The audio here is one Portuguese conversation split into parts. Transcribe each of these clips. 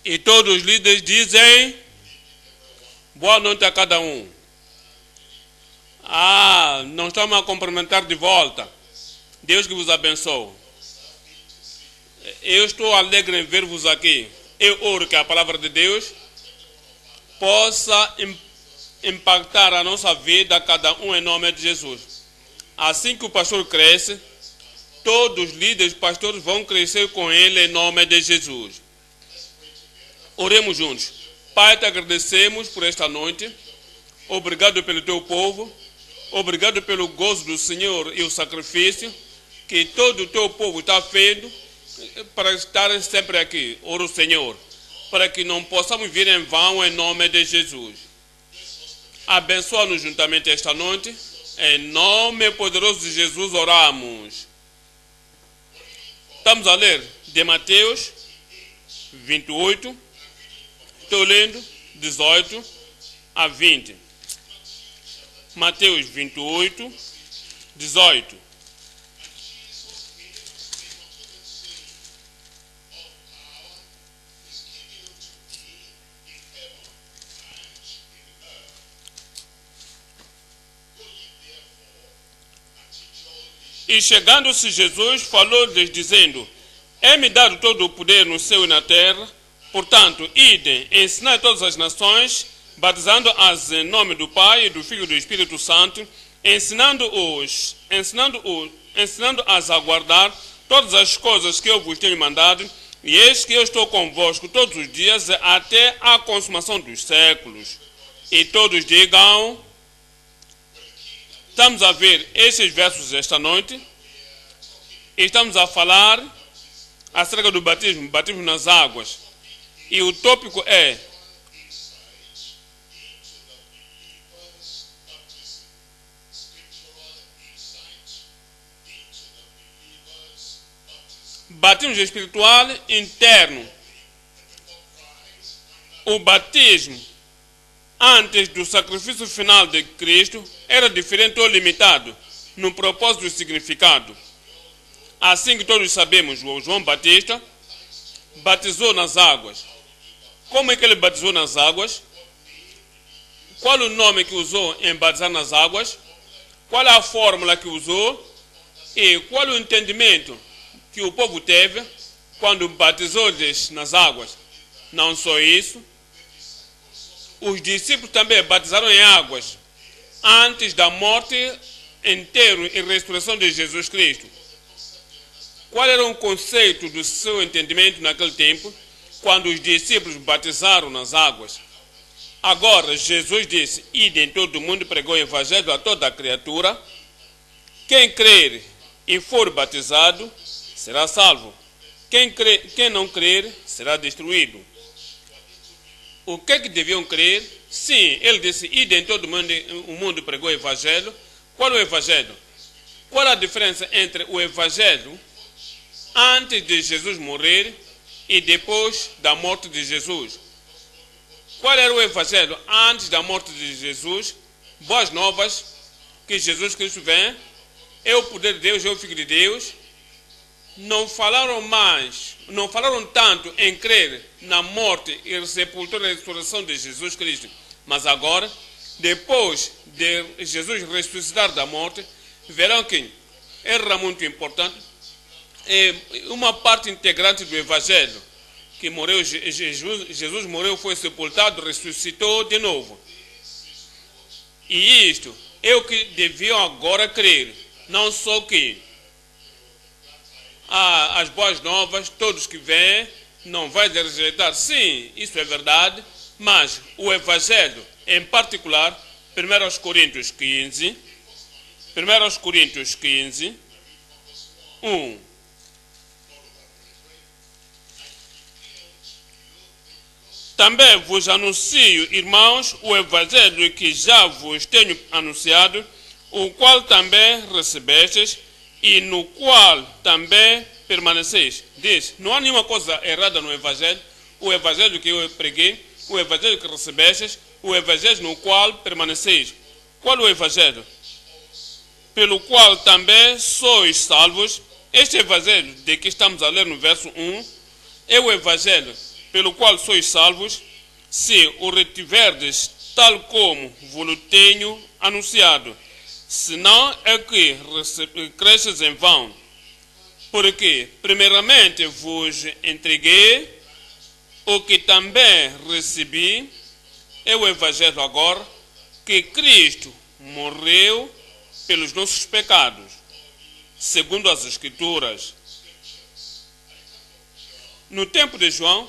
E todos os líderes dizem: boa noite a cada um. Não estamos a cumprimentar de volta. Deus que vos abençoe. Eu estou alegre em ver-vos aqui. Eu oro que a palavra de Deus possa impactar a nossa vida, cada um, em nome de Jesus. Assim que o pastor cresce, todos os líderes pastores vão crescer com ele, em nome de Jesus. Oremos juntos. Pai, te agradecemos por esta noite. Obrigado pelo teu povo. Obrigado pelo gozo do Senhor e o sacrifício que todo o teu povo está feito para estar sempre aqui. Oro, Senhor, para que não possamos vir em vão, em nome de Jesus. Abençoa-nos juntamente esta noite. Em nome poderoso de Jesus oramos. Estamos a ler de Mateus 28. Estou lendo 18 a 20. Mateus 28, 18. E chegando-se Jesus, falou-lhes dizendo: é-me dado todo o poder no céu e na terra. Portanto, idem, ensinai todas as nações, batizando-as em nome do Pai, e do Filho e do Espírito Santo, ensinando-as a guardar todas as coisas que eu vos tenho mandado, e eis que eu estou convosco todos os dias, até a consumação dos séculos. E todos digam. Estamos a ver estes versos esta noite. Estamos a falar acerca do batismo nas águas. E o tópico é: batismo espiritual interno. O batismo antes do sacrifício final de Cristo era diferente ou limitado no propósito e significado. Assim que todos sabemos, o João Batista batizou nas águas. Como é que ele batizou nas águas? Qual o nome que usou em batizar nas águas? Qual é a fórmula que usou? E qual o entendimento que o povo teve quando batizou-lhes nas águas? Não só isso, os discípulos também batizaram em águas antes da morte, enterro e ressurreição de Jesus Cristo. Qual era o conceito do seu entendimento naquele tempo, quando os discípulos batizaram nas águas? Agora, Jesus disse: ide em todo o mundo, pregou o evangelho a toda a criatura. Quem crer e for batizado será salvo. Quem não crer será destruído. O que é que deviam crer? Sim, ele disse: ide em todo o mundo, pregou o evangelho. Qual é o evangelho? Qual é a diferença entre o evangelho antes de Jesus morrer e depois da morte de Jesus? Qual era o evangelho antes da morte de Jesus? Boas novas, que Jesus Cristo vem, é o poder de Deus, é o Filho de Deus. Não falaram tanto em crer na morte e sepultura e ressurreição de Jesus Cristo. Mas agora, depois de Jesus ressuscitar da morte, verão que era muito importante. É uma parte integrante do evangelho, que morreu, Jesus morreu, foi sepultado, ressuscitou de novo. E isto é o que deviam agora crer. Não só que as boas novas, todos que vêm, não vai rejeitar. Sim, isso é verdade, mas o evangelho, em particular, 1 Coríntios 15, 1. Também vos anuncio, irmãos, o evangelho que já vos tenho anunciado, o qual também recebestes e no qual também permaneceis. Diz, não há nenhuma coisa errada no evangelho. O evangelho que eu preguei, o evangelho que recebestes, o evangelho no qual permaneceis. Qual é o evangelho? Pelo qual também sois salvos. Este evangelho de que estamos a ler no verso 1 é o evangelho pelo qual sois salvos, se o retiverdes tal como vos tenho anunciado. Senão é que cresces em vão. Porque, primeiramente, vos entreguei o que também recebi, é o Evangelho agora, que Cristo morreu pelos nossos pecados, segundo as Escrituras. No tempo de João,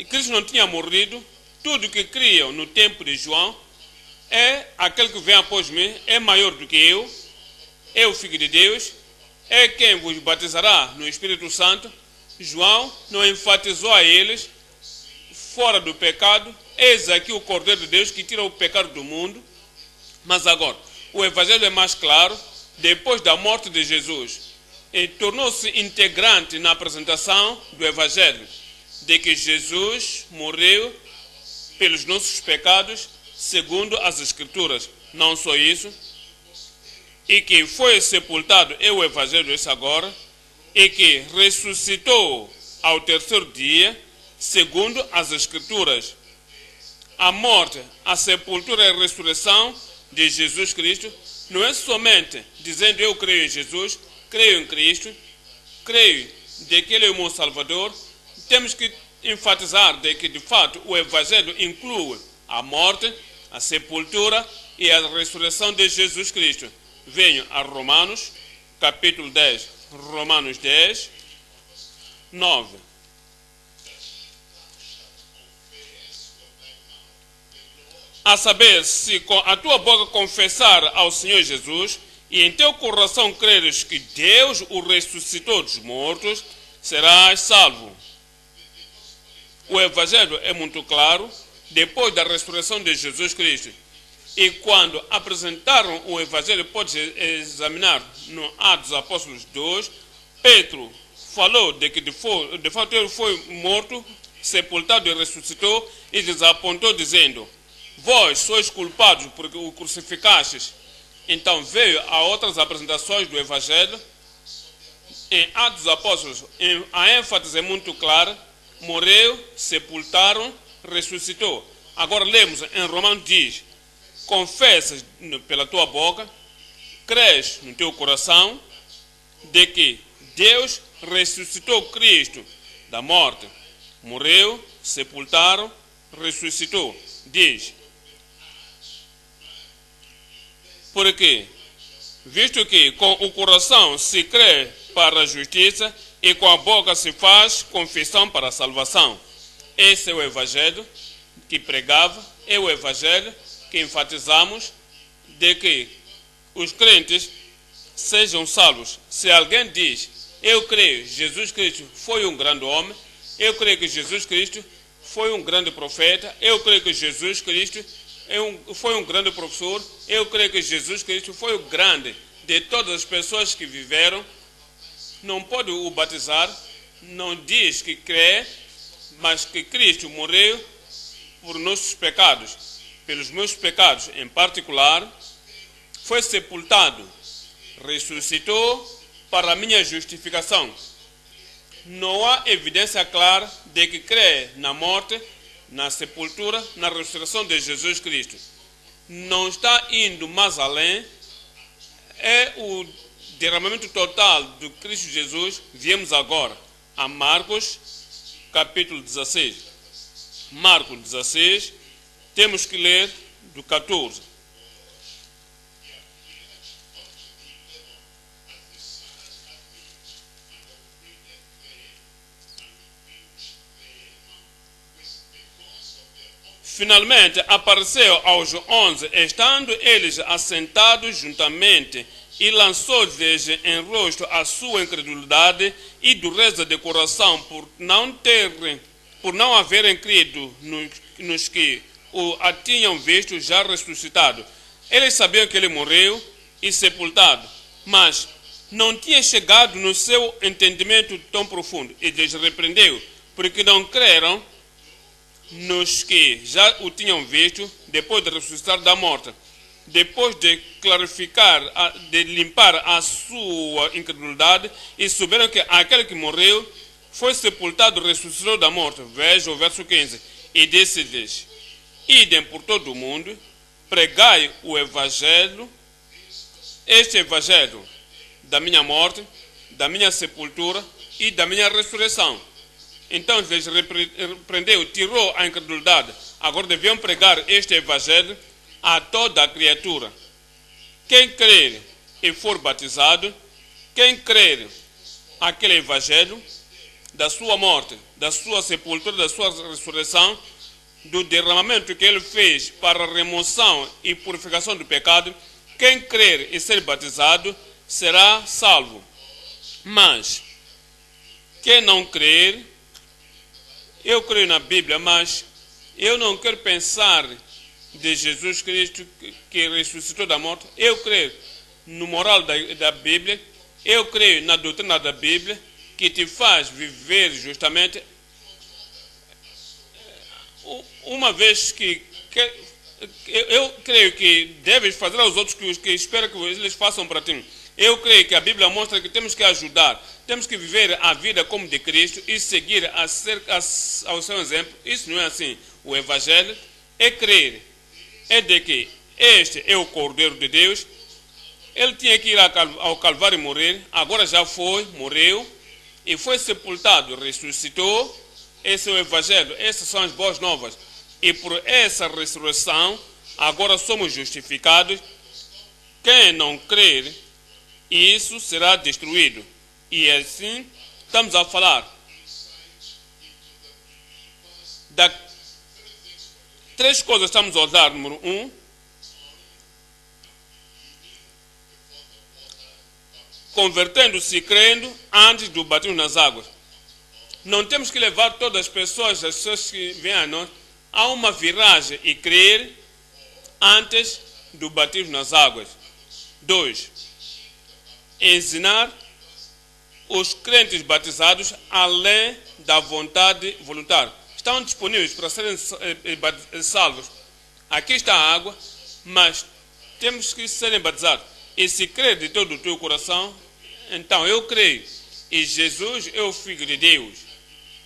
Cristo não tinha morrido. Tudo que criam no tempo de João é aquele que vem após mim, é maior do que eu, é o Filho de Deus, é quem vos batizará no Espírito Santo. João não enfatizou a eles, fora do pecado, eis aqui o Cordeiro de Deus que tira o pecado do mundo. Mas agora, o Evangelho é mais claro, depois da morte de Jesus, e tornou-se integrante na apresentação do Evangelho, de que Jesus morreu pelos nossos pecados, segundo as Escrituras. Não só isso, e que foi sepultado, é o Evangelho esse agora, e que ressuscitou ao terceiro dia, segundo as Escrituras. A morte, a sepultura e a ressurreição de Jesus Cristo não é somente dizendo eu creio em Jesus, creio em Cristo, creio de que Ele é o meu Salvador. Temos que enfatizar de que, de fato, o Evangelho inclui a morte, a sepultura e a ressurreição de Jesus Cristo. Venho a Romanos, capítulo 10, Romanos 10, 9. A saber, se com a tua boca confessar ao Senhor Jesus e em teu coração creres que Deus o ressuscitou dos mortos, serás salvo. O Evangelho é muito claro, depois da ressurreição de Jesus Cristo. E quando apresentaram o Evangelho, pode examinar no Atos dos Apóstolos 2, Pedro falou de que de fato ele foi morto, sepultado e ressuscitou, e lhes apontou dizendo: vós sois culpados porque o crucificastes. Então veio a outras apresentações do Evangelho. Em Atos dos Apóstolos, a ênfase é muito clara: morreu, sepultaram, ressuscitou. Agora lemos em Romanos, diz: confessas pela tua boca, crês no teu coração de que Deus ressuscitou Cristo da morte. Morreu, sepultaram, ressuscitou. Diz: porque, visto que com o coração se crê para a justiça e com a boca se faz confissão para a salvação. Esse é o Evangelho que pregava, é o Evangelho que enfatizamos, de que os crentes sejam salvos. Se alguém diz: eu creio, Jesus Cristo foi um grande homem, eu creio que Jesus Cristo foi um grande profeta, eu creio que Jesus Cristo foi um grande professor, eu creio que Jesus Cristo foi o grande de todas as pessoas que viveram, não pode o batizar, não diz que crê, mas que Cristo morreu por nossos pecados, pelos meus pecados em particular, foi sepultado, ressuscitou para a minha justificação. Não há evidência clara de que crê na morte, na sepultura, na ressurreição de Jesus Cristo. Não está indo mais além, é o derramamento total do Cristo Jesus. Viemos agora a Marcos, capítulo 16. Marcos 16, temos que ler do 14. Finalmente apareceu aos 11, estando eles assentados juntamente, e lançou-lhes em rosto a sua incredulidade e dureza de coração por não haverem crido nos que o tinham visto já ressuscitado. Eles sabiam que ele morreu e sepultado, mas não tinha chegado no seu entendimento tão profundo, e lhes repreendeu, porque não creram nos que já o tinham visto depois de ressuscitar da morte. Depois de clarificar, de limpar a sua incredulidade, e souberam que aquele que morreu foi sepultado, ressuscitou da morte. Veja o verso 15. E disse-lhes: idem por todo o mundo, pregai o evangelho, este evangelho da minha morte, da minha sepultura e da minha ressurreição. Então lhes repreendeu, tirou a incredulidade. Agora deviam pregar este evangelho a toda a criatura. Quem crer e for batizado, quem crer aquele evangelho da sua morte, da sua sepultura, da sua ressurreição, do derramamento que ele fez para a remoção e purificação do pecado, quem crer e ser batizado será salvo. Mas quem não crer, eu creio na Bíblia, mas eu não quero pensar de Jesus Cristo que ressuscitou da morte. Eu creio no moral da Bíblia, eu creio na doutrina da Bíblia, que te faz viver justamente. Uma vez que eu creio que deves fazer aos outros que espera que eles façam para ti. Eu creio que a Bíblia mostra que temos que ajudar, temos que viver a vida como de Cristo e seguir ao seu exemplo. Isso não é assim. O Evangelho é crer, é de que este é o Cordeiro de Deus. Ele tinha que ir ao Calvário e morrer, agora já foi, morreu, e foi sepultado, ressuscitou. Esse é o Evangelho, essas são as boas novas. E por essa ressurreição, agora somos justificados. Quem não crer, isso será destruído. E assim, estamos a falar da três coisas estamos a usar. Número 1, convertendo-se e crendo antes do batismo nas águas. Não temos que levar todas as pessoas que vêm a nós a uma viragem e crer antes do batismo nas águas. 2, ensinar os crentes batizados além da vontade voluntária. Estão disponíveis para serem salvos. Aqui está a água, mas temos que serem batizados. E se crer de todo o teu coração, então eu creio. E Jesus é o Filho de Deus.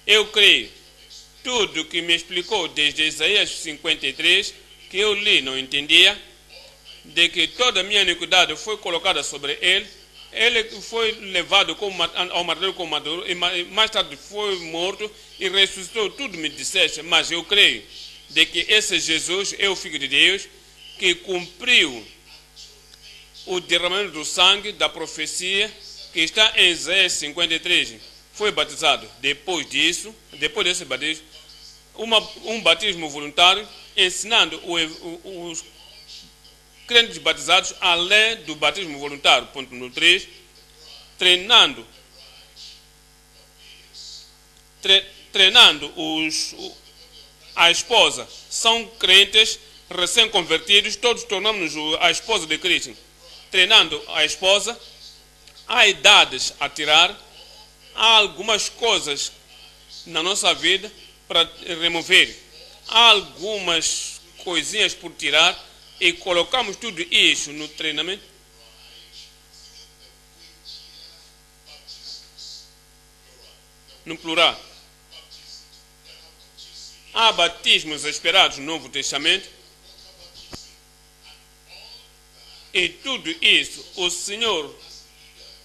Eu creio. Tudo que me explicou desde Isaías 53, que eu li, não entendia, de que toda a minha iniquidade foi colocada sobre ele. Ele foi levado ao madeiro como madeiro, e mais tarde foi morto e ressuscitou. Tudo me disseste, mas eu creio de que esse Jesus é o Filho de Deus, que cumpriu o derramamento do sangue da profecia que está em Isaías 53. Foi batizado. Depois desse batismo, um batismo voluntário, ensinando os crentes batizados além do batismo voluntário. Ponto número 3, treinando a esposa. São crentes recém-convertidos, todos tornamos-nos a esposa de Cristo. Treinando a esposa, há idades a tirar, há algumas coisas na nossa vida para remover, há algumas coisinhas por tirar, e colocamos tudo isso no treinamento. No plural. Há batismos esperados no Novo Testamento. E tudo isso o Senhor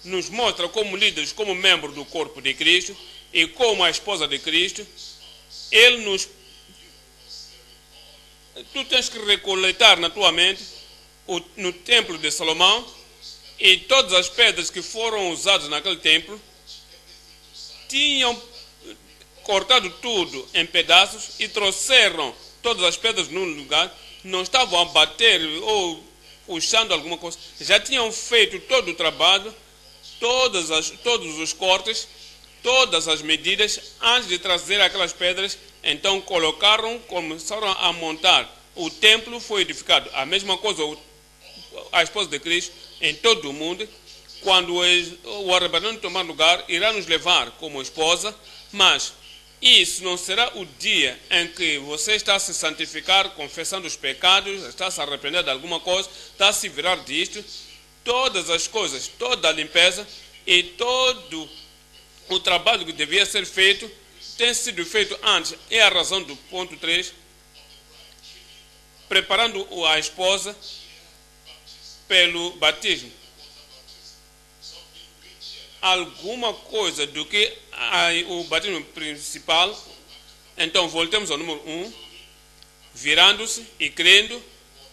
nos mostra como líderes, como membro do corpo de Cristo e como a esposa de Cristo. Ele nos... Tu tens que recoletar na tua mente no templo de Salomão, e todas as pedras que foram usadas naquele templo tinham cortado tudo em pedaços e trouxeram todas as pedras num lugar. Não estavam a bater ou puxando alguma coisa, já tinham feito todo o trabalho, todos os cortes, todas as medidas antes de trazer aquelas pedras. Então começaram a montar. O templo foi edificado. A mesma coisa a esposa de Cristo em todo o mundo. Quando o arrebatamento tomar lugar, irá nos levar como esposa, mas isso não será o dia em que você está a se santificar, confessando os pecados, está a se arrepender de alguma coisa, está a se virar disto. Todas as coisas, toda a limpeza e todo o trabalho que devia ser feito tem sido feito antes. É a razão do ponto 3, preparando a esposa pelo batismo. Alguma coisa do que o batismo principal. Então voltemos ao número 1, virando-se e crendo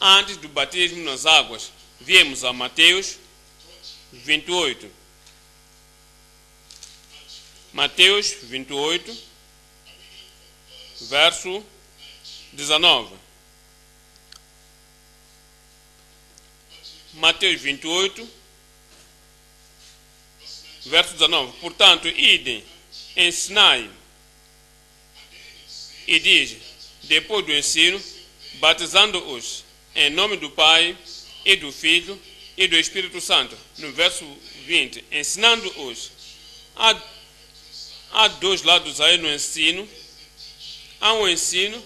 antes do batismo nas águas. Viemos a Mateus 28. Mateus 28, verso 19. Mateus 28, verso 19. Portanto, idem, ensinai, e diz, depois do ensino, batizando-os em nome do Pai e do Filho e do Espírito Santo. No verso 20, ensinando-os. Há dois lados aí no ensino. Há um ensino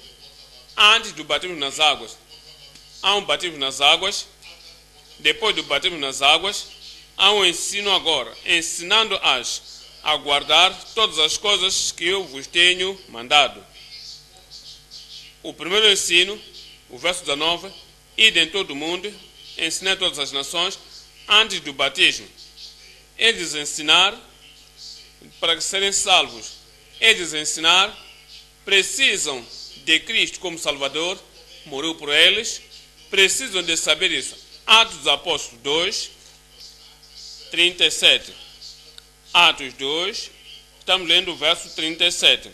antes do batismo nas águas. Há um batismo nas águas. Depois do batismo nas águas, há um ensino agora, ensinando-as a guardar todas as coisas que eu vos tenho mandado. O primeiro ensino, o verso 19, ide em todo o mundo, ensinai todas as nações, antes do batismo. Eles ensinar para serem salvos. Eles ensinar precisam de Cristo como Salvador, morreu por eles, precisam de saber isso. Atos dos Apóstolos 2, 37. Atos 2, estamos lendo o verso 37.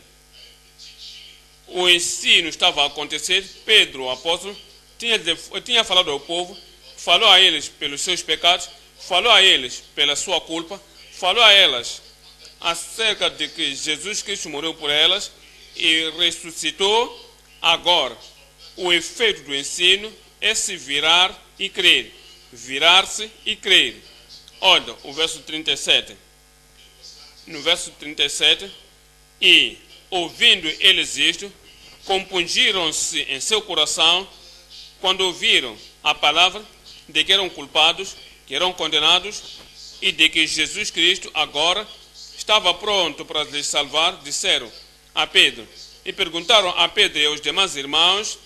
O ensino estava a acontecer, Pedro, o apóstolo, tinha falado ao povo, falou a eles pelos seus pecados, falou a eles pela sua culpa, falou a elas acerca de que Jesus Cristo morreu por elas e ressuscitou. Agora, o efeito do ensino é se virar e crer. Virar-se e crer. Olha o verso 37. No verso 37, e ouvindo eles isto, compungiram-se em seu coração quando ouviram a palavra de que eram culpados, que eram condenados e de que Jesus Cristo agora estava pronto para lhes salvar. Disseram a Pedro e perguntaram a Pedro e aos demais irmãos: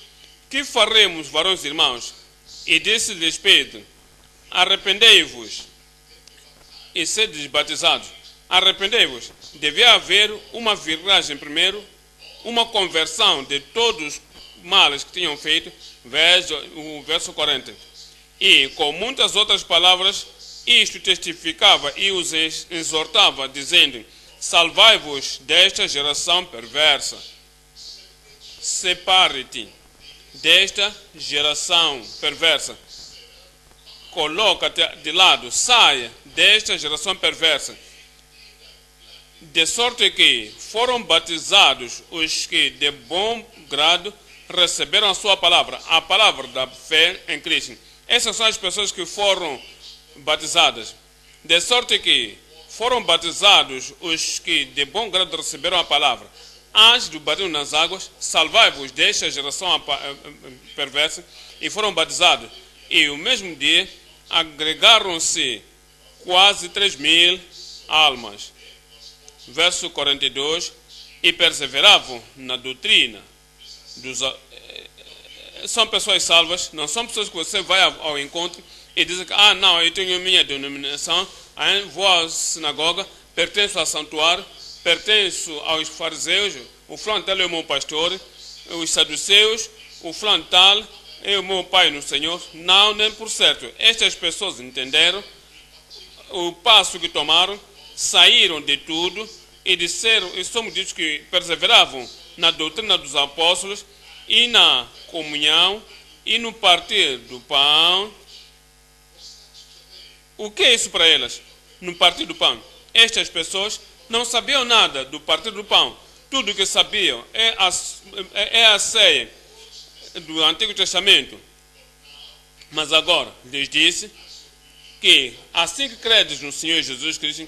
que faremos, varões irmãos? E disse-lhes Pedro: arrependei-vos e sedes batizados. Arrependei-vos. Devia haver uma viragem primeiro, uma conversão de todos os males que tinham feito. Veja o verso 40. E com muitas outras palavras, isto testificava e os exortava, dizendo: salvai-vos desta geração perversa. Separe-te desta geração perversa. Coloca-te de lado, saia desta geração perversa. De sorte que foram batizados os que de bom grado receberam a sua palavra, a palavra da fé em Cristo. Essas são as pessoas que foram batizadas. De sorte que foram batizados os que de bom grado receberam a palavra. Antes do batismo nas águas, salvai-vos desta geração perversa, e foram batizados. E o mesmo dia agregaram-se quase 3.000 almas. Verso 42, e perseveravam na doutrina são pessoas salvas, não são pessoas que você vai ao encontro e diz que, não, eu tenho minha denominação, vou à sinagoga, pertenço ao santuário, pertenço aos fariseus, o fulano tal é o meu pastor, os saduceus, o fulano tal é o meu pai no Senhor. Não, nem por certo. Estas pessoas entenderam o passo que tomaram, saíram de tudo e disseram, e somos ditos que perseveravam na doutrina dos apóstolos e na comunhão e no partir do pão. O que é isso para elas? No partir do pão. Estas pessoas não sabiam nada do partir do pão. Tudo o que sabiam é a ceia do Antigo Testamento. Mas agora lhes disse que assim que credes no Senhor Jesus Cristo,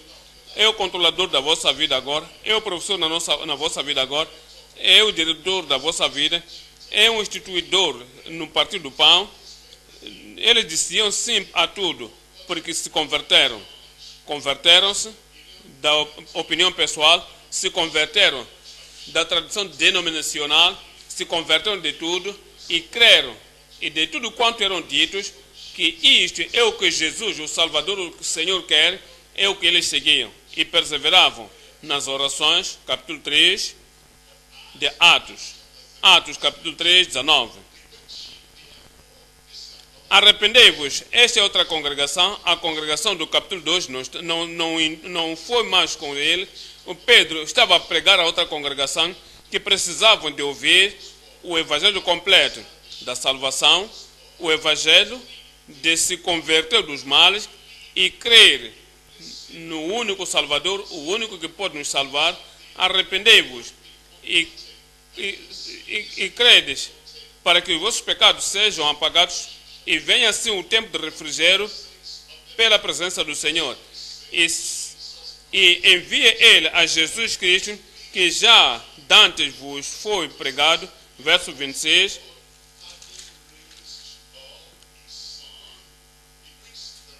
é o controlador da vossa vida agora, é o professor na vossa vida agora, é o diretor da vossa vida, é um instituidor no partir do pão. Eles diziam sim a tudo, porque se converteram. Converteram-se, da opinião pessoal, se converteram da tradição denominacional, se converteram de tudo e creram, e de tudo quanto eram ditos, que isto é o que Jesus, o Salvador, o Senhor quer, é o que eles seguiam. E perseveravam nas orações, capítulo 3 de Atos. Atos, capítulo 3, 19. Arrependei-vos, esta é outra congregação, a congregação do capítulo 2 não foi mais com ele. O Pedro estava a pregar a outra congregação que precisavam de ouvir o evangelho completo da salvação, o evangelho de se converter dos males e crer no único Salvador, o único que pode nos salvar. Arrependei-vos e credes para que os vossos pecados sejam apagados e venha assim o tempo de refrigério pela presença do Senhor. E envie ele a Jesus Cristo, que já dantes vos foi pregado, verso 26.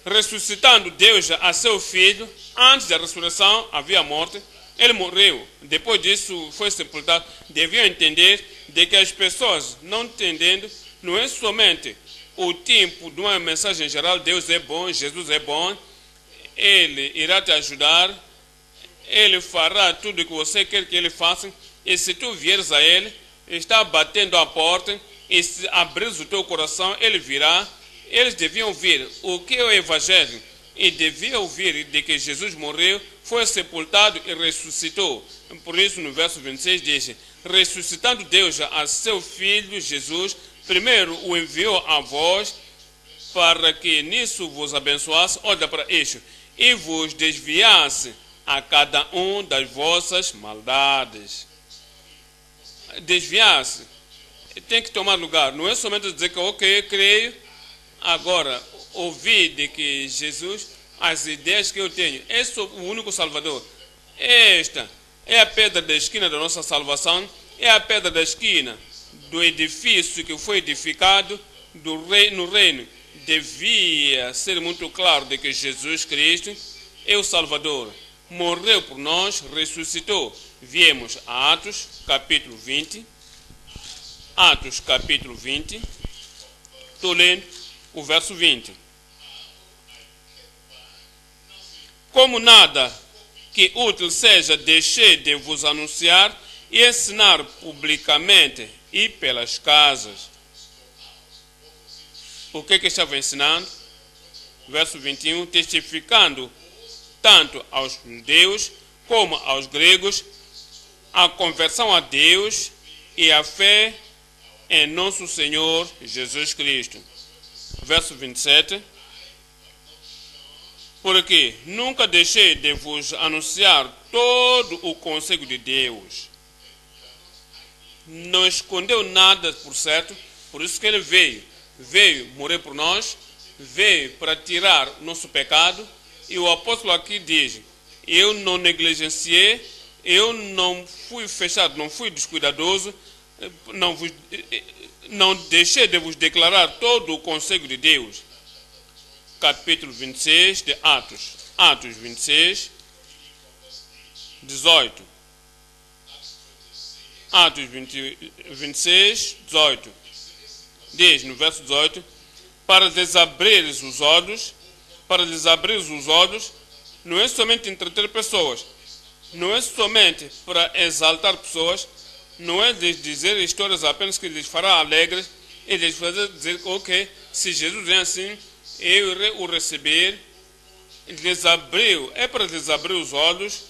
Ressuscitando Deus a seu Filho, antes da ressurreição havia morte, ele morreu, depois disso foi sepultado. Deviam entender de que as pessoas, não entendendo, não é somente o tempo de uma mensagem geral, Deus é bom, Jesus é bom, Ele irá te ajudar, Ele fará tudo o que você quer que Ele faça, e se tu vieres a Ele, está batendo a porta, e se abrires o teu coração, Ele virá. Eles deviam ouvir o que é o Evangelho, e deviam ouvir de que Jesus morreu, foi sepultado e ressuscitou. Por isso no verso 26 diz: ressuscitando Deus a seu Filho Jesus, primeiro o enviou a vós, para que nisso vos abençoasse, olha para isso, e vos desviasse a cada um das vossas maldades. Desviar-se tem que tomar lugar, não é somente dizer que ok, creio, agora ouvir de que Jesus, as ideias que eu tenho, é o único Salvador. Esta é a pedra da esquina da nossa salvação, é a pedra da esquina do edifício que foi edificado no reino. Devia ser muito claro de que Jesus Cristo é o Salvador. Morreu por nós, ressuscitou. Viemos a Atos, capítulo 20. Atos, capítulo 20. Estou lendo o verso 20. Como nada que útil seja, deixei de vos anunciar e ensinar publicamente e pelas casas. O que estava ensinando? Verso 21, testificando tanto aos judeus como aos gregos a conversão a Deus e a fé em nosso Senhor Jesus Cristo. Verso 27, porque nunca deixei de vos anunciar todo o conselho de Deus. Não escondeu nada, por certo, por isso que ele veio morrer por nós, veio para tirar nosso pecado, e o apóstolo aqui diz: eu não negligenciei, eu não fui fechado, não fui descuidadoso, não deixei de vos declarar todo o conselho de Deus. Capítulo 26 de Atos. Atos 26, 18. Atos 26, 18. Diz no verso 18: para lhes abrires os olhos, não é somente entreter pessoas, não é somente para exaltar pessoas, não é lhes dizer histórias apenas que lhes fará alegres e lhes fazer dizer, ok, se Jesus é assim, eu irei o receber. É para lhes abrir os olhos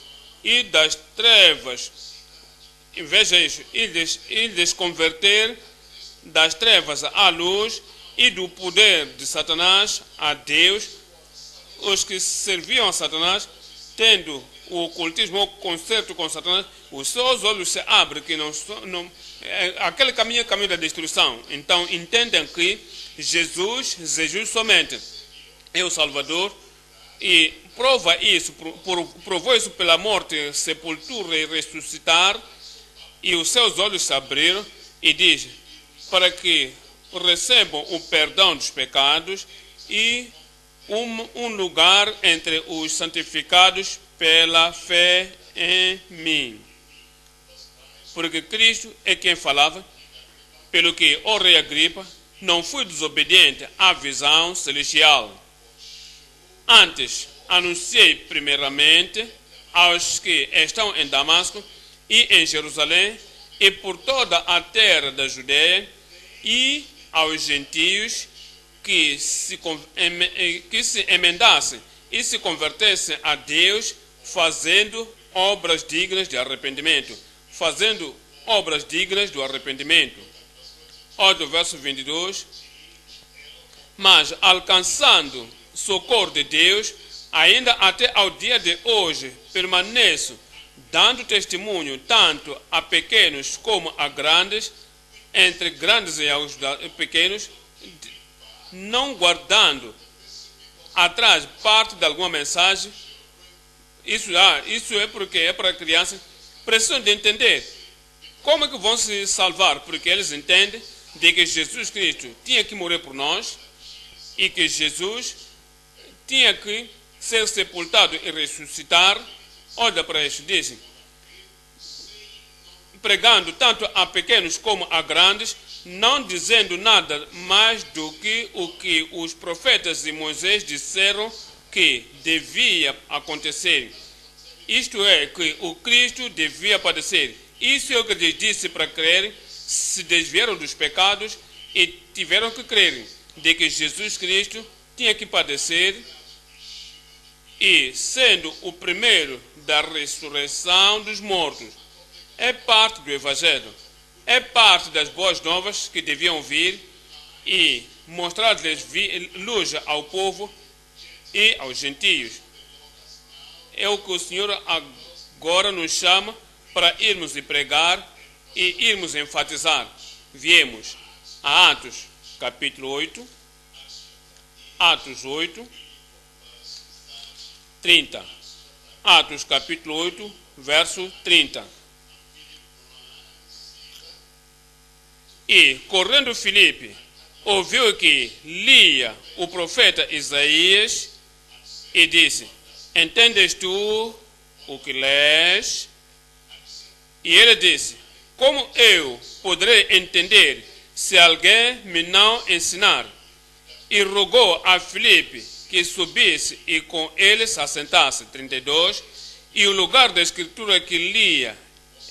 e das trevas, veja isso, e lhes converter das trevas à luz e do poder de Satanás a Deus. Os que serviam a Satanás, tendo o ocultismo, o concerto com Satanás, os seus olhos se abrem, que aquele caminho é o caminho da destruição. Então entendem que Jesus somente é o Salvador, e provou isso pela morte, sepultura e ressuscitar, e os seus olhos se abriram, e diz, para que recebam o perdão dos pecados e um lugar entre os santificados pela fé em mim. Porque Cristo é quem falava, pelo que, ó rei Agripa, não fui desobediente à visão celestial. Antes, anunciei primeiramente aos que estão em Damasco e em Jerusalém e por toda a terra da Judeia e aos gentios que se emendassem e se convertessem a Deus, fazendo obras dignas de arrependimento. Fazendo obras dignas do arrependimento. Olha o verso 22. Mas alcançando socorro de Deus, ainda até ao dia de hoje, permaneço, dando testemunho tanto a pequenos como a grandes, entre grandes e aos pequenos, não guardando atrás parte de alguma mensagem. Isso é porque é para crianças. Precisam de entender como é que vão se salvar, porque eles entendem de que Jesus Cristo tinha que morrer por nós e que Jesus tinha que ser sepultado e ressuscitar. Olha para isso, dizem, pregando tanto a pequenos como a grandes, não dizendo nada mais do que o que os profetas e Moisés disseram que devia acontecer. Isto é, que o Cristo devia padecer. Isso é o que lhes disse para crerem, se desviaram dos pecados e tiveram que crer de que Jesus Cristo tinha que padecer e, sendo o primeiro da ressurreição dos mortos, é parte do Evangelho, é parte das boas novas que deviam vir e mostrar-lhes luz ao povo e aos gentios. É o que o Senhor agora nos chama para irmos e pregar e irmos enfatizar. Viemos a Atos, capítulo 8, Atos 8, 30. Atos, capítulo 8, verso 30. E, correndo Filipe, ouviu que lia o profeta Isaías e disse: entendes tu o que lês? E ele disse: como eu poderei entender se alguém me não ensinar? E rogou a Filipe que subisse e com ele se assentasse. 32. E o lugar da escritura que lia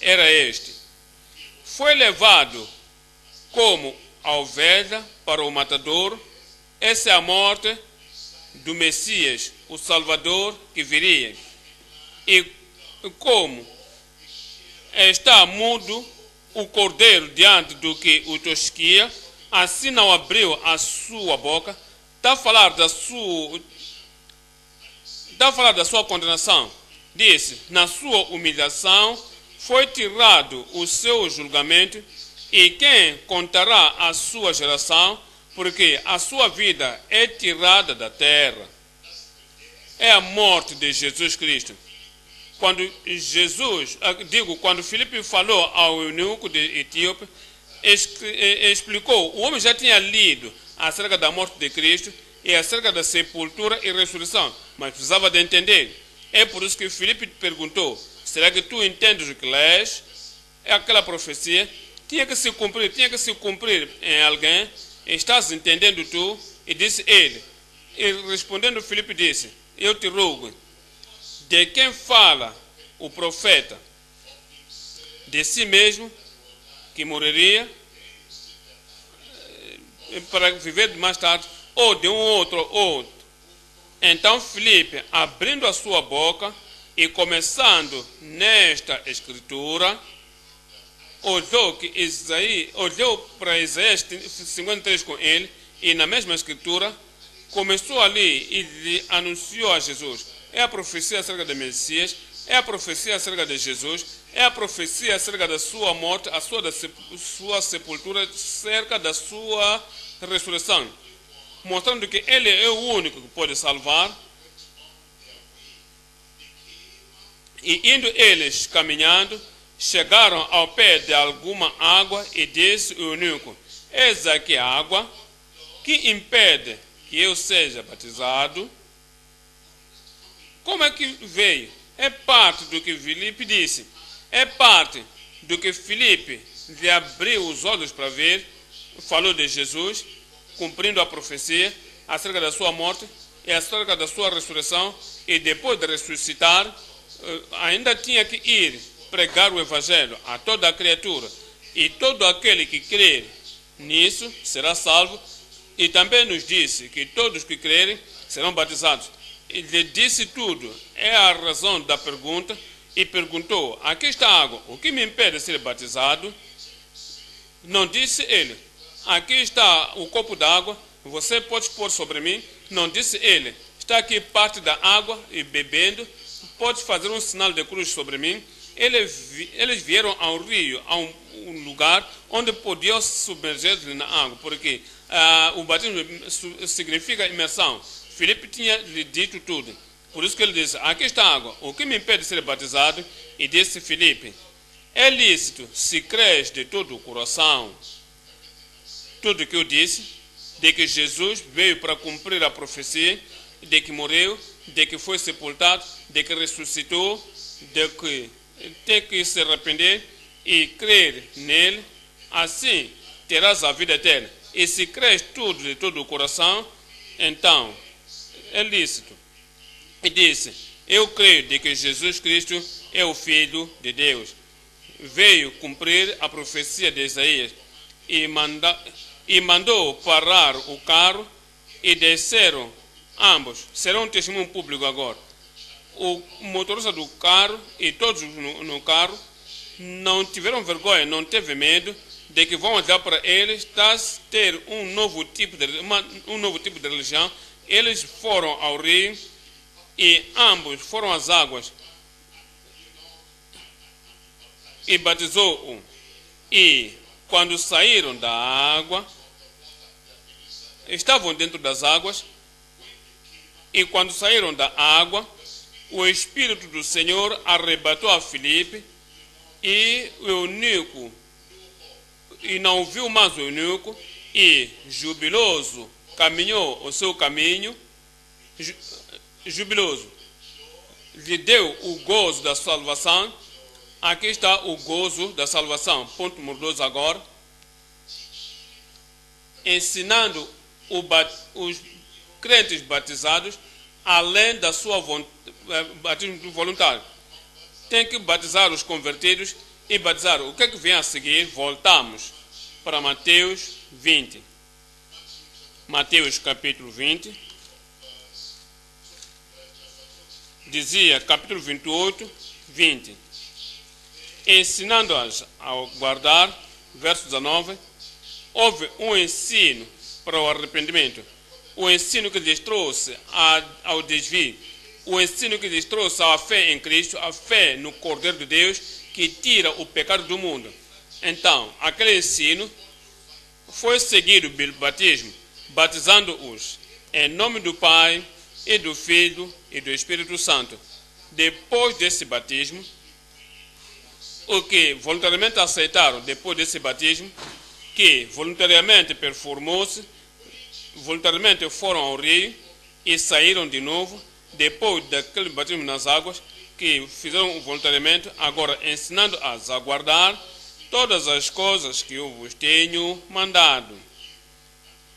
era este: foi levado como a ovelha para o matador. Essa é a morte do Messias, o Salvador que viria. E como está mudo o cordeiro diante do que o tosquia, assim não abriu a sua boca. Está a falar da sua condenação. Disse: na sua humilhação foi tirado o seu julgamento, e quem contará a sua geração? Porque a sua vida é tirada da terra. É a morte de Jesus Cristo. Quando quando Filipe falou ao eunuco de Etíope, explicou, o homem já tinha lido acerca da morte de Cristo e acerca da sepultura e ressurreição, mas precisava de entender. É por isso que Filipe perguntou: será que tu entendes o que lês? É aquela profecia. Tinha que se cumprir em alguém. Estás entendendo tu? E disse ele. E respondendo Filipe disse: eu te rogo, de quem fala o profeta? De si mesmo, que morreria para viver mais tarde, ou de um outro? Então Filipe, abrindo a sua boca e começando nesta escritura, olhou para Isaías 53 com ele, e na mesma escritura começou ali e lhe anunciou a Jesus. É a profecia acerca do Messias, é a profecia acerca de Jesus, é a profecia acerca da sua morte, a sua sepultura, acerca da sua ressurreição, mostrando que ele é o único que pode salvar. E indo eles caminhando, chegaram ao pé de alguma água, e disse o eunuco: eis aqui a água, que impede que eu seja batizado? Como é que veio? é parte do que Filipe disse, é parte do que Filipe lhe abriu os olhos para ver, falou de Jesus, cumprindo a profecia acerca da sua morte e acerca da sua ressurreição, e depois de ressuscitar, ainda tinha que ir pregar o evangelho a toda a criatura, e todo aquele que crer nisso será salvo. E também nos disse que todos que crerem serão batizados. Ele disse tudo, é a razão da pergunta, e perguntou: aqui está a água, o que me impede de ser batizado? Não disse ele: aqui está o copo d'água, você pode pôr sobre mim. Não disse ele: está aqui parte da água e bebendo, pode fazer um sinal de cruz sobre mim. Eles vieram ao rio, a um lugar onde podiam submerger na água, porque o batismo significa imersão. Filipe tinha lhe dito tudo. Por isso que ele disse: aqui está a água, o que me impede de ser batizado? E disse Filipe: é lícito, se crês de todo o coração, tudo o que eu disse, de que Jesus veio para cumprir a profecia, de que morreu, de que foi sepultado, de que ressuscitou, de que tem que se arrepender e crer nele, assim terás a vida eterna. E se crês tudo de todo o coração, então é lícito. E disse: eu creio de que Jesus Cristo é o Filho de Deus. Veio cumprir a profecia de Isaías, e mandou parar o carro, e desceram ambos. Será um testemunho público agora. O motorista do carro e todos no carro não tiveram vergonha, não teve medo de que vão olhar para eles, ter um novo tipo de religião. Eles foram ao rio e ambos foram às águas e batizou-o. E quando saíram da água, estavam dentro das águas, e quando saíram da água, o Espírito do Senhor arrebatou a Filipe, e o eunuco, e não viu mais o eunuco, e jubiloso caminhou o seu caminho, jubiloso, lhe deu o gozo da salvação. Aqui está o gozo da salvação. Ponto número 2 agora. Ensinando os crentes batizados, além da sua batismo voluntário. Tem que batizar os convertidos e batizar. O que é que vem a seguir? Voltamos para Mateus 20. Mateus capítulo 20. Dizia, capítulo 28, 20. Ensinando-as a guardar, verso 19, houve um ensino para o arrependimento. O ensino que lhes trouxe ao desvio, o ensino que lhes trouxe à fé em Cristo, a fé no Cordeiro de Deus, que tira o pecado do mundo. Então, aquele ensino foi seguido pelo batismo, batizando-os em nome do Pai, e do Filho, e do Espírito Santo. Depois desse batismo, o que voluntariamente aceitaram depois desse batismo, que voluntariamente performou-se, voluntariamente foram ao rio e saíram de novo, depois daquele batismo nas águas, que fizeram voluntariamente, agora ensinando-as a guardar todas as coisas que eu vos tenho mandado.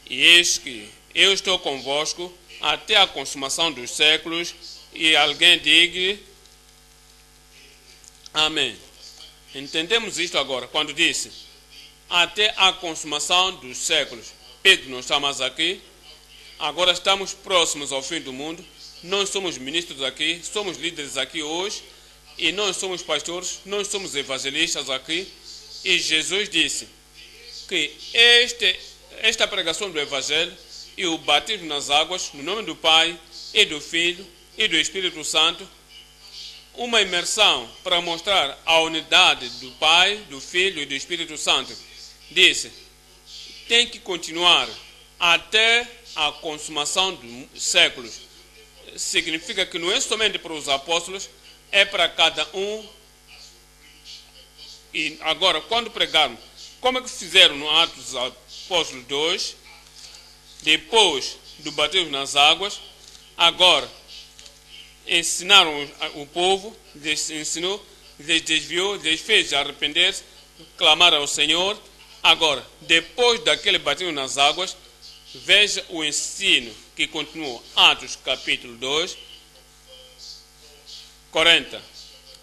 E eis que eu estou convosco até a consumação dos séculos. E alguém diga amém. Entendemos isto agora, quando disse até a consumação dos séculos. Pedro não está mais aqui, agora estamos próximos ao fim do mundo. Nós somos ministros aqui, somos líderes aqui hoje, e nós somos pastores, nós somos evangelistas aqui. E Jesus disse que esta pregação do Evangelho e o batismo nas águas, no nome do Pai, e do Filho, e do Espírito Santo, uma imersão para mostrar a unidade do Pai, do Filho e do Espírito Santo. Disse, tem que continuar até a consumação dos séculos. Significa que não é somente para os apóstolos, é para cada um. E agora, quando pregaram, como é que fizeram no Atos dos Apóstolos 2, depois do batismo nas águas, agora ensinaram o povo, lhes ensinou, lhes desviou, lhes fez arrepender-se, clamar ao Senhor. Agora, depois daquele batismo nas águas, veja o ensino que continuou. Atos capítulo 2, 40.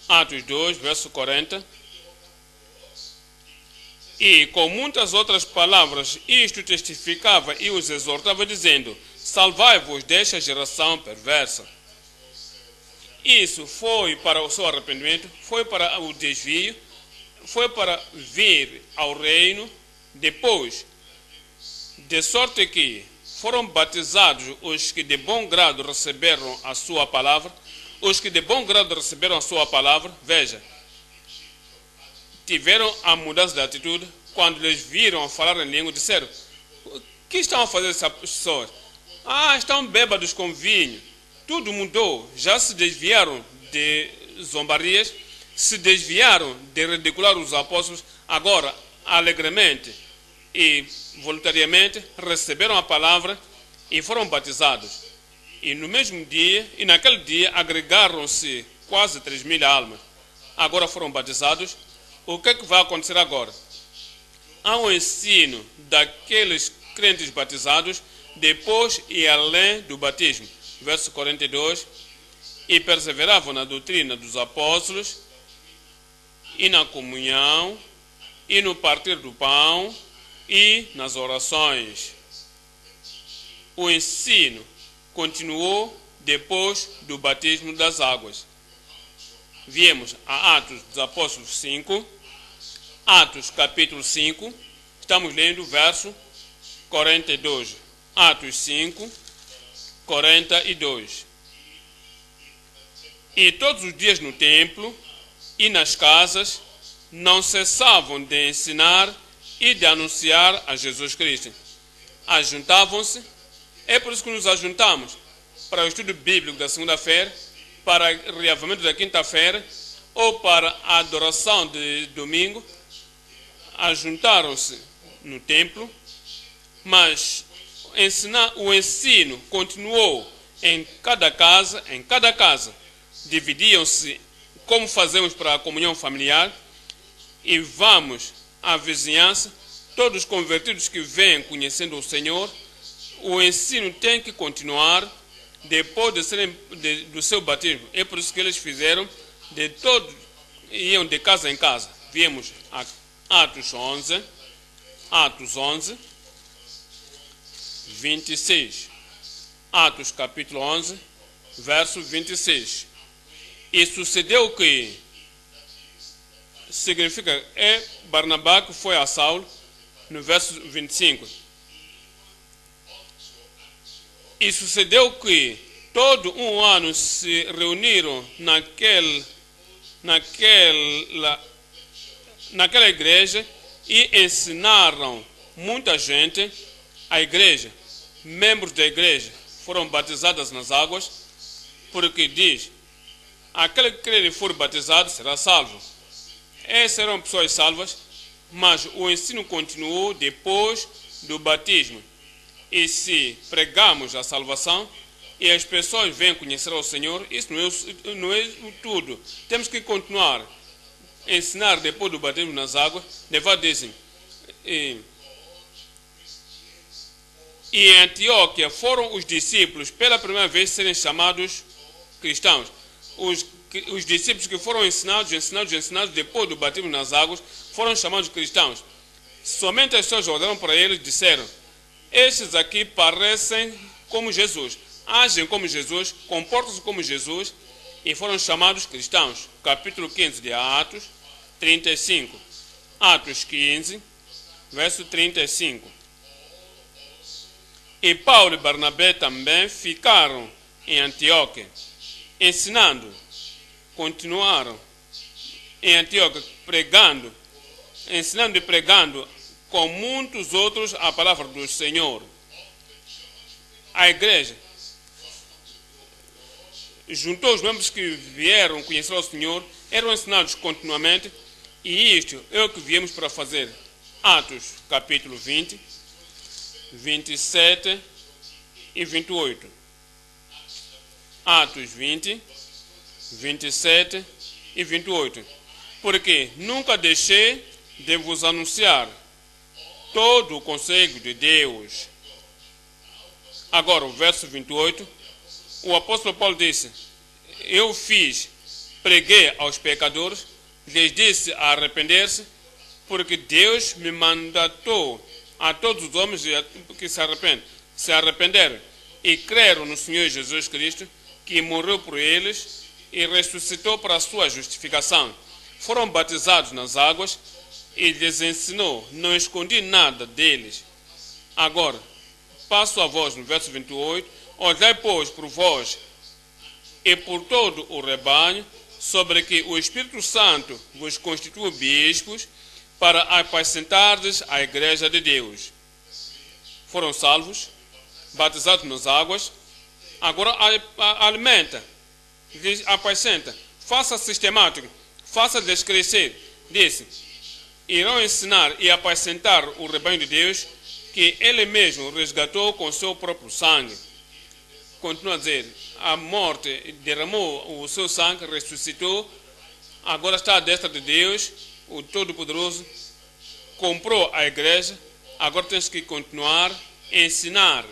Atos 2, verso 40. E com muitas outras palavras, isto testificava e os exortava, dizendo: salvai-vos desta geração perversa. Isso foi para o seu arrependimento, foi para o desvio, foi para vir ao reino depois, de sorte que foram batizados os que de bom grado receberam a sua palavra. Os que de bom grado receberam a sua palavra, veja, tiveram a mudança de atitude. Quando eles viram falar em língua, disseram: o que estão a fazer essas pessoas? Estão bêbados com vinho. Tudo mudou. Já se desviaram de zombarias, se desviaram de ridicular os apóstolos. Agora, alegremente e voluntariamente, receberam a palavra e foram batizados. E no mesmo dia, e naquele dia, agregaram-se quase 3.000 almas. Agora foram batizados. O que é que vai acontecer agora? Há um ensino daqueles crentes batizados depois e além do batismo. Verso 42. E perseveravam na doutrina dos apóstolos, e na comunhão, e no partir do pão, e nas orações. O ensino continuou depois do batismo das águas. Viemos a Atos dos Apóstolos 5, Atos capítulo 5, estamos lendo o verso 42. Atos 5, 42. E todos os dias no templo e nas casas não cessavam de ensinar e de anunciar a Jesus Cristo. Ajuntavam-se, é por isso que nos ajuntamos para o estudo bíblico da segunda-feira, para o reavivamento da quinta-feira ou para a adoração de domingo. Ajuntaram-se no templo, mas o ensino continuou em cada casa. Dividiam-se como fazemos para a comunhão familiar e vamos à vizinhança, todos convertidos que vêm conhecendo o Senhor. O ensino tem que continuar depois do seu batismo. É por isso que eles fizeram de todos, iam de casa em casa. Viemos a Atos 11, 26. Atos capítulo 11, verso 26. E sucedeu que, significa, Barnabé que foi a Saulo, no verso 25. E sucedeu que todo um ano se reuniram naquela igreja e ensinaram muita gente. A igreja, membros da igreja, foram batizados nas águas, porque diz: aquele que for batizado será salvo. Essas eram pessoas salvas, mas o ensino continuou depois do batismo. E se pregamos a salvação e as pessoas vêm conhecer o Senhor, isso não é tudo. Temos que continuar a ensinar depois do batismo nas águas. Levar dizem. E em Antioquia foram os discípulos pela primeira vez serem chamados cristãos. Os discípulos que foram ensinados depois do batismo nas águas foram chamados cristãos. Somente as pessoas olharam para eles e disseram: estes aqui parecem como Jesus, agem como Jesus, comportam-se como Jesus, e foram chamados cristãos. Capítulo 15 de Atos, 35. Atos 15, verso 35. E Paulo e Barnabé também ficaram em Antioquia, continuaram em Antioquia, ensinando e pregando com muitos outros a palavra do Senhor. A igreja juntou os membros que vieram conhecer o Senhor, eram ensinados continuamente, e isto é o que viemos para fazer. Atos capítulo 20, 27 e 28. Atos 20, 27 e 28. Porque nunca deixei de vos anunciar todo o conselho de Deus. Agora, o verso 28, o apóstolo Paulo disse: eu preguei aos pecadores, lhes disse a arrepender-se, porque Deus me mandatou a todos os homens que se arrependeram e creram no Senhor Jesus Cristo, que morreu por eles e ressuscitou para a sua justificação. Foram batizados nas águas e lhes ensinou, não escondi nada deles. Agora, passo a vós no verso 28, olhai, pois, por vós e por todo o rebanho, sobre que o Espírito Santo vos constitui bispos, para apacentardes a igreja de Deus. Foram salvos, batizados nas águas, agora alimenta, apacenta, faça sistemático, faça-lhes crescer. Disse: irão ensinar e apacentar o rebanho de Deus, que Ele mesmo resgatou com seu próprio sangue. Continua a dizer: a morte derramou o seu sangue, ressuscitou, agora está à destra de Deus, o Todo-Poderoso, comprou a igreja, agora temos que continuar a ensinar.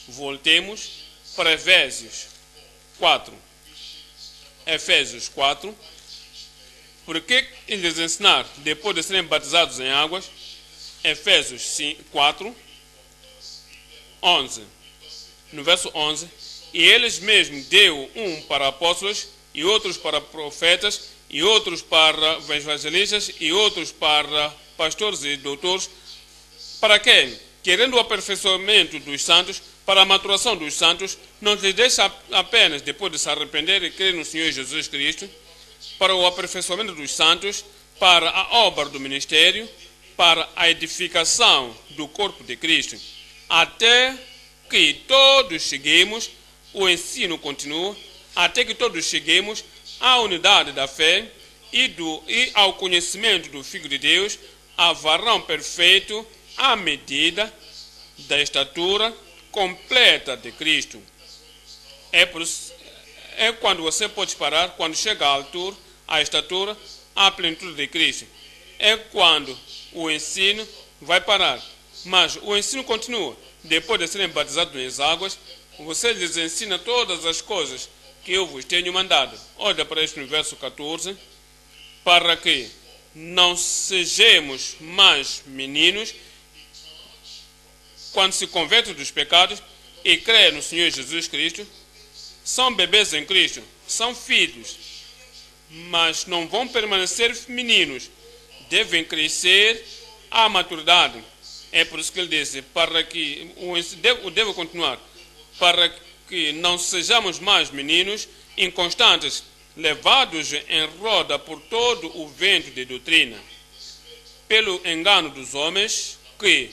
Voltemos para Efésios 4. Efésios 4. Por que eles ensinar depois de serem batizados em águas? Efésios 4, 11. No verso 11, e eles mesmos deu um para apóstolos, e outros para profetas, e outros para evangelistas, e outros para pastores e doutores, para que, querendo o aperfeiçoamento dos santos, para a maturação dos santos, não lhes deixa apenas depois de se arrepender e crer no Senhor Jesus Cristo, para o aperfeiçoamento dos santos, para a obra do ministério, para a edificação do corpo de Cristo, até que todos cheguemos, o ensino continua, até que todos cheguemos à unidade da fé e ao conhecimento do Filho de Deus, a varão perfeito, à medida da estatura completa de Cristo. É quando você pode parar, quando chega à altura, à estatura, à plenitude de Cristo. É quando o ensino vai parar. Mas o ensino continua. Depois de serem batizados nas águas, você lhes ensina todas as coisas que eu vos tenho mandado. Olha para este no verso 14. Para que não sejamos mais meninos, quando se convertem dos pecados e creem no Senhor Jesus Cristo, são bebês em Cristo, são filhos, mas não vão permanecer meninos, devem crescer à maturidade. É por isso que ele disse, para que devo continuar, para que não sejamos mais meninos inconstantes, levados em roda por todo o vento de doutrina, pelo engano dos homens, que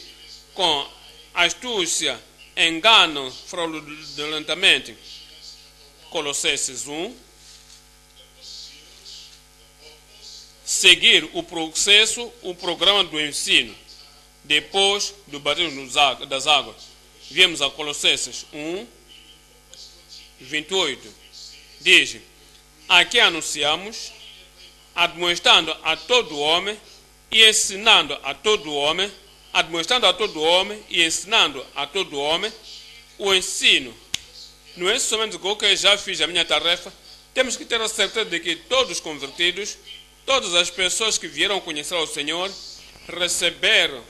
com astúcia enganam fraudulentamente. Colossenses 1. Seguir o processo, o programa do ensino, depois do batismo das águas. Viemos a Colossenses 1, 28. Diz: aqui anunciamos, admoestando a todo homem e ensinando a todo homem, e ensinando a todo homem o ensino. Não é somente que já fiz a minha tarefa. Temos que ter a certeza de que todos os convertidos, todas as pessoas que vieram conhecer ao Senhor, receberam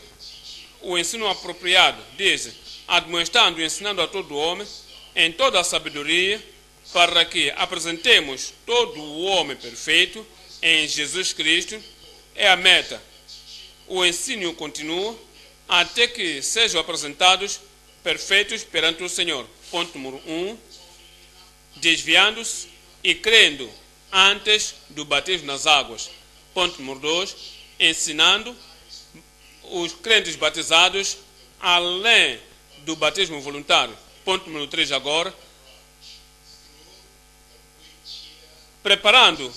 o ensino apropriado. Diz: admoestando e ensinando a todo homem em toda a sabedoria, para que apresentemos todo o homem perfeito em Jesus Cristo. É a meta. O ensino continua até que sejam apresentados perfeitos perante o Senhor. Ponto número 1. Desviando-se e crendo antes do batismo nas águas. Ponto número 2. Ensinando os crentes batizados além do batismo voluntário. Ponto número 3 agora. Preparando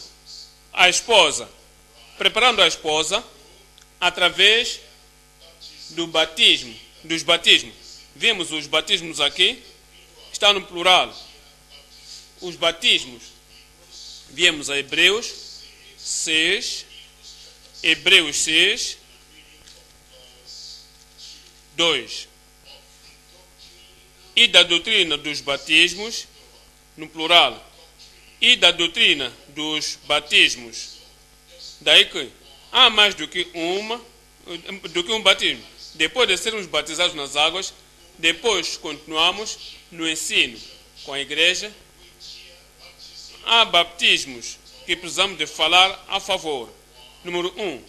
a esposa através dos batismos. Vimos os batismos aqui, está no plural. Os batismos Viemos a Hebreus 6, 2. E da doutrina dos batismos, no plural, e da doutrina dos batismos. Daí que há mais do que um batismo. Depois de sermos batizados nas águas, depois continuamos no ensino com a igreja. Há batismos que precisamos de falar a favor. Número 1.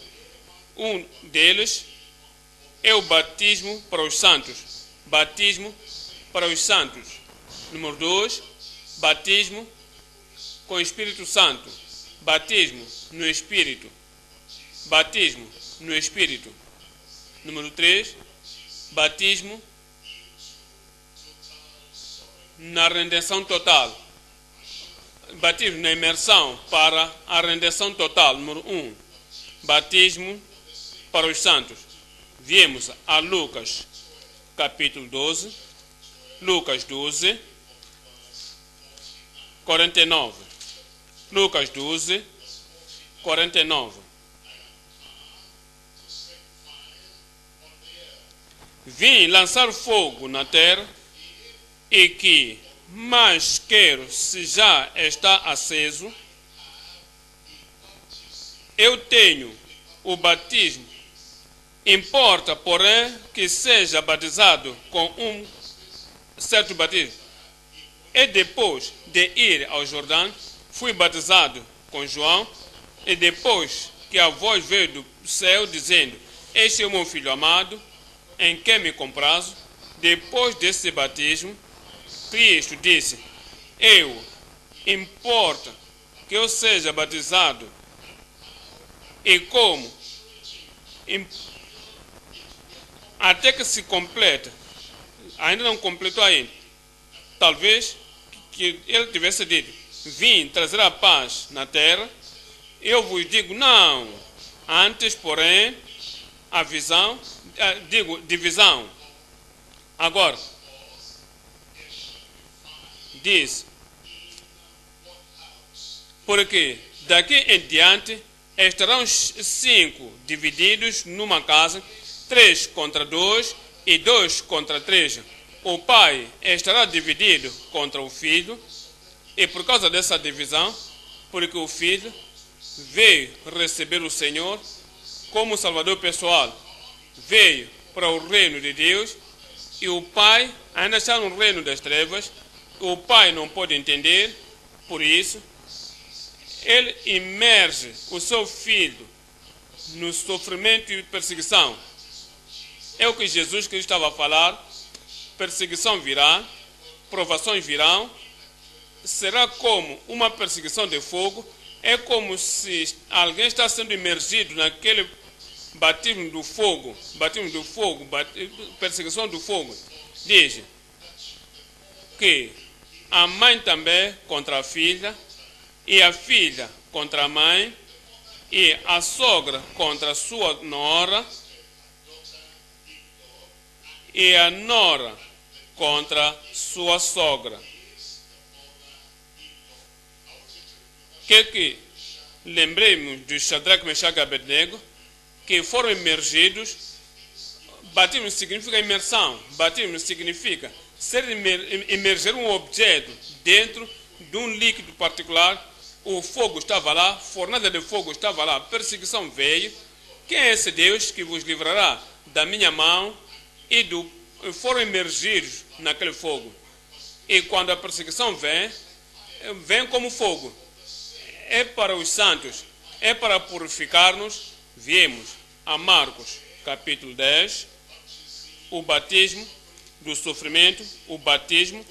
Um deles é o batismo para os santos. Batismo para os santos. Número 2. Batismo com o Espírito Santo. Batismo no Espírito. Batismo no Espírito. Número 3. Batismo na redenção total. Batismo na imersão para a redenção total. Número 1. Batismo para os santos. Viemos a Lucas, capítulo 12. Lucas 12, 49. Lucas 12, 49. Vim lançar fogo na terra, e que mais quero, se já está aceso, eu tenho o batismo. Importa, porém, que seja batizado com um certo batismo. E depois de ir ao Jordão, fui batizado com João, e depois que a voz veio do céu dizendo: este é o meu filho amado, em quem me comprazo. Depois desse batismo, Cristo disse: importa que eu seja batizado. E como? Até que se completa. Ainda não completou ainda. Talvez que ele tivesse dito: vim trazer a paz na terra. Eu vos digo não. Antes, porém, a visão, divisão. Agora, diz: porque daqui em diante estarão 5 divididos numa casa, 3 contra 2 e 2 contra 3. O pai estará dividido contra o filho, e por causa dessa divisão, porque o filho veio receber o Senhor como Salvador pessoal, veio para o reino de Deus, e o pai ainda está no reino das trevas. O pai não pode entender, por isso ele imerge o seu filho no sofrimento e perseguição. É o que Jesus Cristo estava a falar. Perseguição virá, provações virão. Será como uma perseguição de fogo. É como se alguém está sendo imergido naquele batismo do fogo, perseguição do fogo. Diz que a mãe também contra a filha, e a filha contra a mãe, e a sogra contra a sua nora, e a nora contra sua sogra. Que lembremos de Shadraque, Mechaque e Abednego, que foram imergidos. Batismo significa imersão. Batismo significa imergir um objeto dentro de um líquido particular. O fogo estava lá, fornalha de fogo estava lá, perseguição veio. Quem é esse Deus que vos livrará da minha mão? E foram imergidos naquele fogo. E quando a perseguição vem como fogo. É para os santos, é para purificar-nos. Viemos a Marcos, capítulo 10, o batismo do sofrimento, o batismo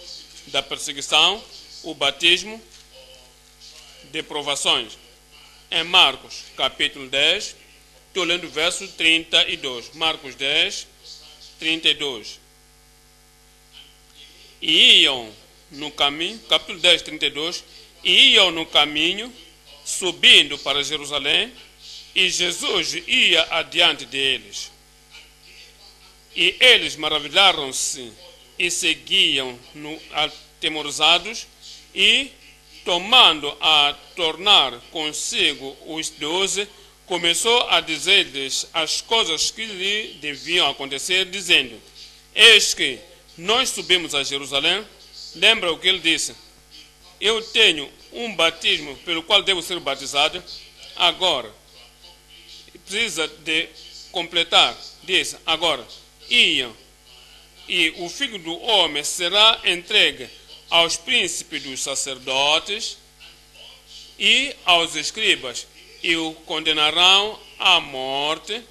da perseguição, o batismo de provações. Em Marcos, capítulo 10, estou lendo o verso 32. Marcos 10, 32. E iam no caminho, capítulo 10, 32, e iam no caminho, subindo para Jerusalém, e Jesus ia adiante deles. E eles maravilharam-se e seguiam atemorizados, e tomando a tornar consigo os 12, começou a dizer-lhes as coisas que lhe deviam acontecer, dizendo: eis que nós subimos a Jerusalém. Lembra o que ele disse? Eu tenho um batismo pelo qual devo ser batizado. Agora, precisa de completar. Diz, agora, iam, e o Filho do Homem será entregue aos príncipes dos sacerdotes e aos escribas, e o condenarão à morte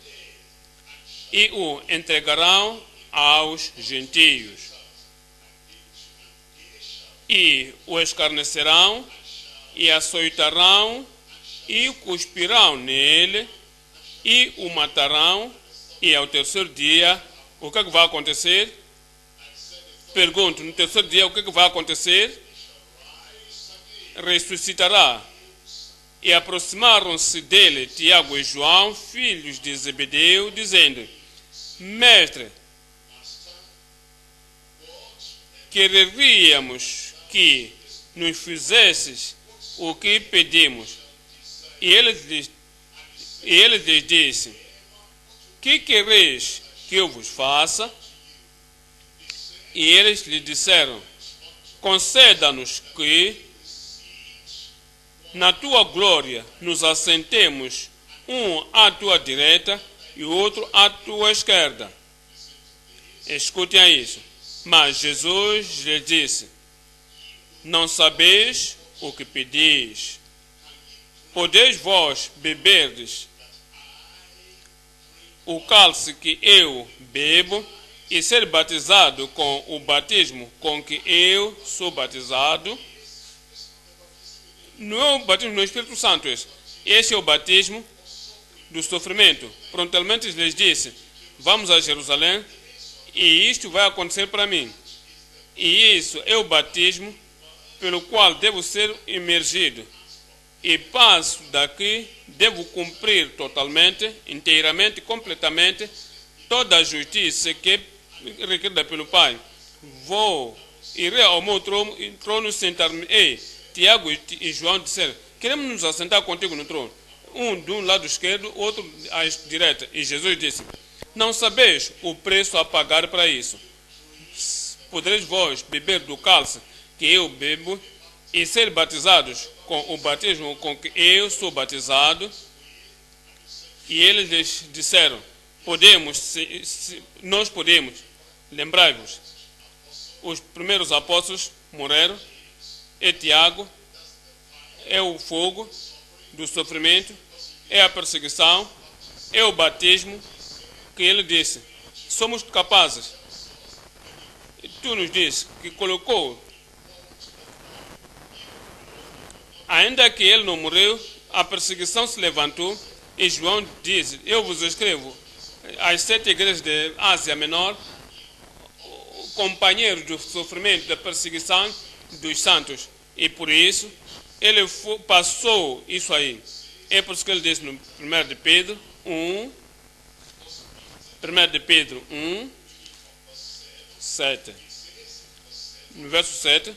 e o entregarão aos gentios. E o escarnecerão e açoitarão e cuspirão nele e o matarão, e ao terceiro dia, o que é que vai acontecer? Pergunto, no terceiro dia, o que é que vai acontecer? Ressuscitará. E aproximaram-se dele Tiago e João, filhos de Zebedeu, dizendo: Mestre, quereríamos que nos fizesses o que pedimos. E ele lhes disse: que quereis que eu vos faça? E eles lhe disseram: conceda-nos que na tua glória nos assentemos, um à tua direita e outro à tua esquerda. Escutem a isso. Mas Jesus lhe disse: não sabeis o que pedis. Podeis vós beberdes o cálice que eu bebo e ser batizado com o batismo com que eu sou batizado? Não é o batismo no Espírito Santo esse. Esse é o batismo do sofrimento. Prontamente lhes disse: vamos a Jerusalém e isto vai acontecer para mim. E isso é o batismo pelo qual devo ser imergido. E passo daqui, devo cumprir totalmente, inteiramente, completamente toda a justiça que é requerida pelo Pai. Irei ao meu trono sentar-me-ei. Tiago e João disseram: queremos nos assentar contigo no trono. Um de um lado esquerdo, outro à direita. E Jesus disse: não sabeis o preço a pagar para isso. Podereis vós beber do cálice que eu bebo e ser batizados com o batismo com que eu sou batizado? E eles lhes disseram: podemos, nós podemos. Lembrai-vos, os primeiros apóstolos morreram. É Tiago, é o fogo do sofrimento, é a perseguição, é o batismo que ele disse: somos capazes. E tu nos dizes que colocou, ainda que ele não morreu, a perseguição se levantou. E João diz: eu vos escrevo às 7 igrejas de Ásia Menor, companheiros do sofrimento, da perseguição dos santos. E por isso ele passou isso aí. É por isso que ele diz no 1 de Pedro 1, 7. No verso 7.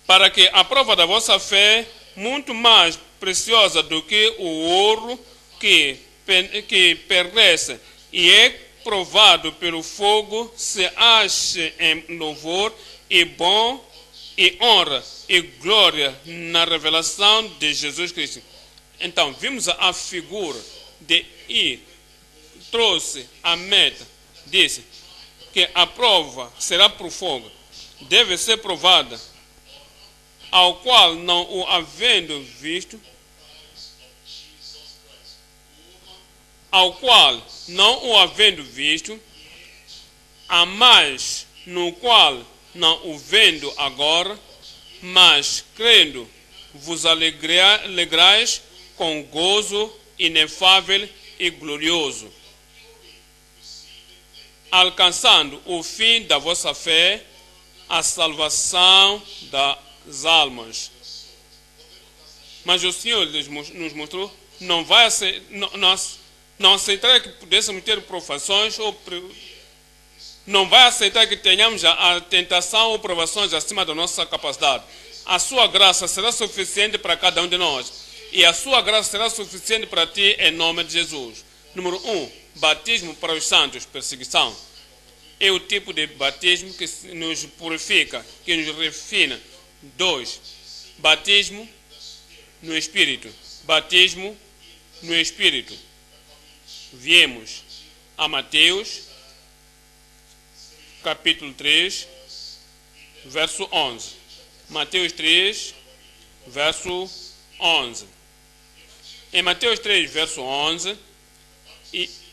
Para que a prova da vossa fé, muito mais preciosa do que o ouro que perece e é provado pelo fogo, se ache em louvor e bom e honra e glória na revelação de Jesus Cristo. Então, vimos a figura de ir, trouxe a meta, disse que a prova será por fogo, deve ser provada, ao qual não o havendo visto, a mais no qual não o vendo agora, mas crendo vos alegrais com gozo inefável e glorioso, alcançando o fim da vossa fé, a salvação das almas. Mas o Senhor nos mostrou, Não aceitará que pudéssemos ter provações ou não vai aceitar que tenhamos a tentação ou provações acima da nossa capacidade. A sua graça será suficiente para cada um de nós. E a sua graça será suficiente para ti em nome de Jesus. Número 1, batismo para os santos, perseguição. É o tipo de batismo que nos purifica, que nos refina. 2, batismo no Espírito. Batismo no Espírito. Viemos a Mateus, capítulo 3, verso 11. Mateus 3, verso 11. Em Mateus 3, verso 11,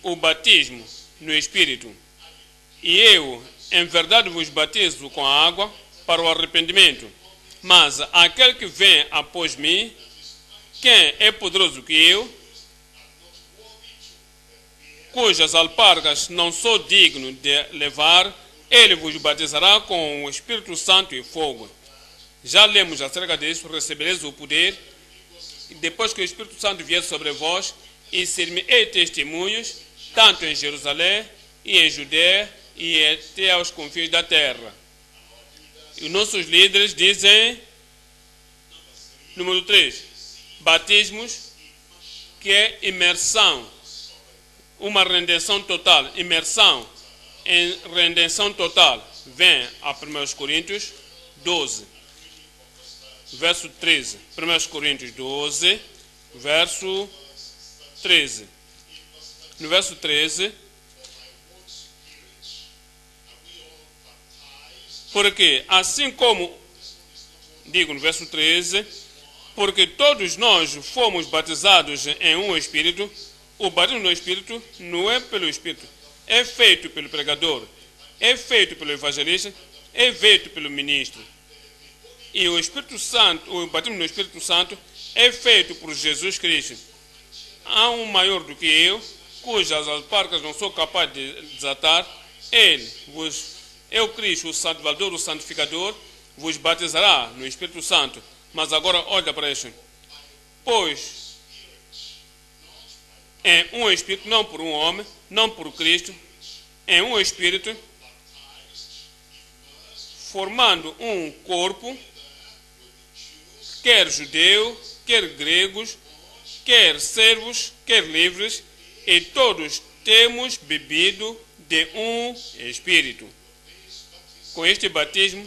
o batismo no Espírito. E eu, em verdade, vos batizo com a água para o arrependimento. Mas aquele que vem após mim, quem é poderoso que eu, cujas alpargas não sou digno de levar, ele vos batizará com o Espírito Santo e fogo. Já lemos acerca disso, recebereis o poder, depois que o Espírito Santo vier sobre vós, e ser-me-ei testemunhos, tanto em Jerusalém e em Judeia e até aos confins da terra. E os nossos líderes dizem, número 3, batismos, que é imersão, uma redenção total, imersão em redenção total. Vem a 1 Coríntios 12, verso 13. 1 Coríntios 12, verso 13. No verso 13, porque assim como, digo no verso 13, porque todos nós fomos batizados em um Espírito, o batismo no Espírito não é pelo Espírito, é feito pelo pregador, é feito pelo evangelista, é feito pelo ministro. E o Espírito Santo, o batismo no Espírito Santo é feito por Jesus Cristo. Há um maior do que eu, cujas alparcas não sou capaz de desatar. Ele vos, eu Cristo, o Salvador, o Santificador, vos batizará no Espírito Santo. Mas agora olha para isso. Pois em um Espírito, não por um homem, não por Cristo, em um Espírito, formando um corpo, quer judeu, quer gregos, quer servos, quer livres, e todos temos bebido de um Espírito. Com este batismo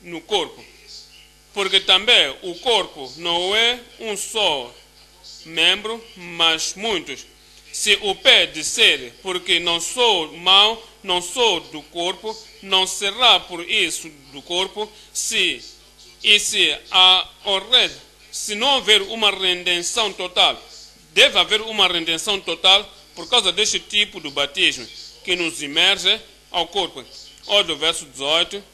no corpo. Porque também o corpo não é um só membro, mas muitos. Se o pé disser, porque não sou mau, não sou do corpo, não será por isso do corpo, se não houver uma redenção total, deve haver uma redenção total por causa deste tipo de batismo que nos imerge ao corpo. Olha o verso 18.